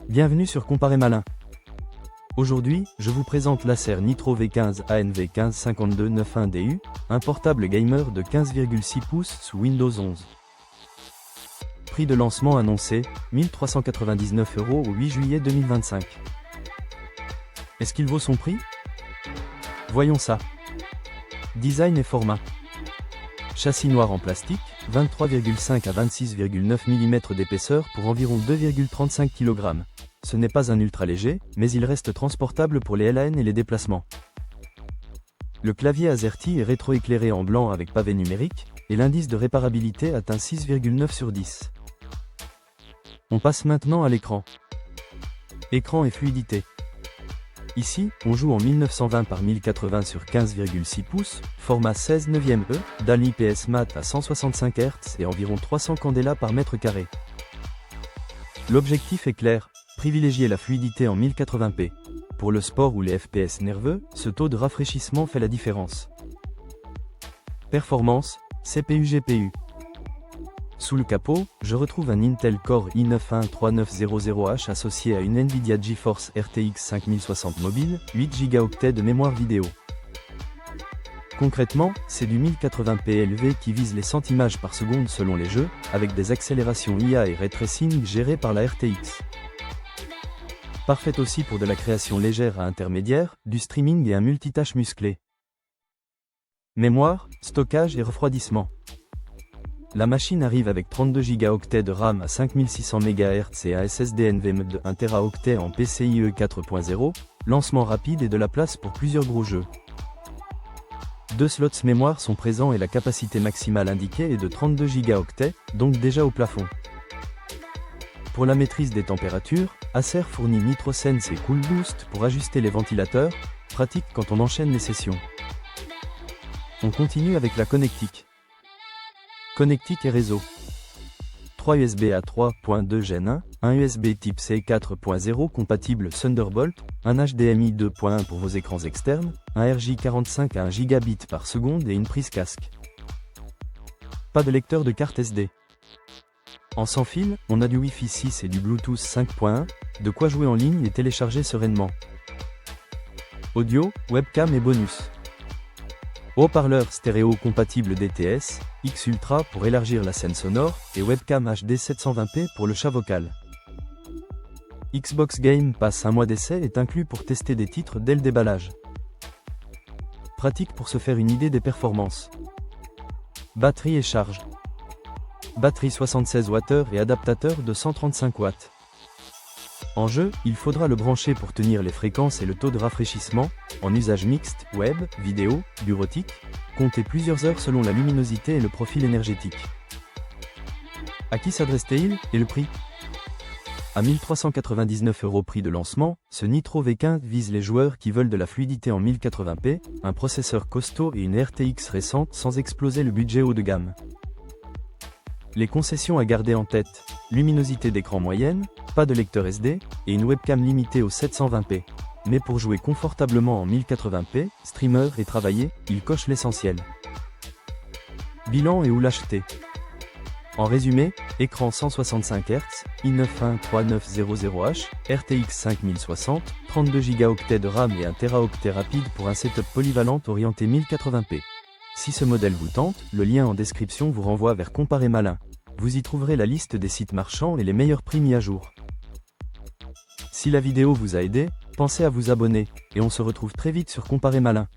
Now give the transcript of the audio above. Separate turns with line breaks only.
Bienvenue sur Comparer Malin. Aujourd'hui, je vous présente l'Acer Nitro V15 ANV155291DU, un portable gamer de 15,6 pouces sous Windows 11. Prix de lancement annoncé, 1399 € au 8 juillet 2025. Est-ce qu'il vaut son prix? Voyons ça. Design et format. Châssis noir en plastique, 23,5 à 26,9 mm d'épaisseur pour environ 2,35 kg. Ce n'est pas un ultra léger, mais il reste transportable pour les LAN et les déplacements. Le clavier AZERTY est rétroéclairé en blanc avec pavé numérique, et l'indice de réparabilité atteint 6,9 sur 10. On passe maintenant à l'écran. Écran et fluidité. Ici, on joue en 1920 par 1080 sur 15,6 pouces, format 16 neuvième E, dalle IPS mat à 165 Hz et environ 300 candela par mètre carré. L'objectif est clair, privilégier la fluidité en 1080p. Pour le sport ou les FPS nerveux, ce taux de rafraîchissement fait la différence. Performance, CPU-GPU. Sous le capot, je retrouve un Intel Core i9-13900H associé à une Nvidia GeForce RTX 5060 mobile, 8 Go de mémoire vidéo. Concrètement, c'est du 1080p élevé qui vise les 100 images par seconde selon les jeux, avec des accélérations IA et ray tracing gérées par la RTX. Parfaite aussi pour de la création légère à intermédiaire, du streaming et un multitâche musclé. Mémoire, stockage et refroidissement. La machine arrive avec 32 Go de RAM à 5600 MHz et un SSD NVMe de 1 Teraoctet en PCIe 4.0, lancement rapide et de la place pour plusieurs gros jeux. 2 slots mémoire sont présents et la capacité maximale indiquée est de 32 Go, donc déjà au plafond. Pour la maîtrise des températures, Acer fournit NitroSense et Cool Boost pour ajuster les ventilateurs, pratique quand on enchaîne les sessions. On continue avec la connectique. Connectique et réseau. 3 USB à 3.2 Gen 1, un USB type C 4.0 compatible Thunderbolt, un HDMI 2.1 pour vos écrans externes, un RJ45 à 1 Gb par seconde et une prise casque. Pas de lecteur de carte SD. En sans fil, on a du Wi-Fi 6 et du Bluetooth 5.1, de quoi jouer en ligne et télécharger sereinement. Audio, webcam et bonus. Haut-parleur stéréo compatible DTS, X Ultra pour élargir la scène sonore, et webcam HD 720p pour le chat vocal. Xbox Game Pass un mois d'essai est inclus pour tester des titres dès le déballage. Pratique pour se faire une idée des performances. Batterie et charge. Batterie 76 Wh et adaptateur de 135 watts. En jeu, il faudra le brancher pour tenir les fréquences et le taux de rafraîchissement, en usage mixte, web, vidéo, bureautique, comptez plusieurs heures selon la luminosité et le profil énergétique. À qui s'adresse-t-il, et le prix? À 1399 € prix de lancement, ce Nitro V15 vise les joueurs qui veulent de la fluidité en 1080p, un processeur costaud et une RTX récente sans exploser le budget haut de gamme. Les concessions à garder en tête, luminosité d'écran moyenne, pas de lecteur SD, et une webcam limitée au 720p. Mais pour jouer confortablement en 1080p, streamer et travailler, il coche l'essentiel. Bilan et où l'acheter? En résumé, écran 165 Hz, i9-13900H, RTX 5060, 32 Go de RAM et 1 Teraoctet rapide pour un setup polyvalent orienté 1080p. Si ce modèle vous tente, le lien en description vous renvoie vers Comparer Malin. Vous y trouverez la liste des sites marchands et les meilleurs prix mis à jour. Si la vidéo vous a aidé, pensez à vous abonner, et on se retrouve très vite sur Comparer Malin.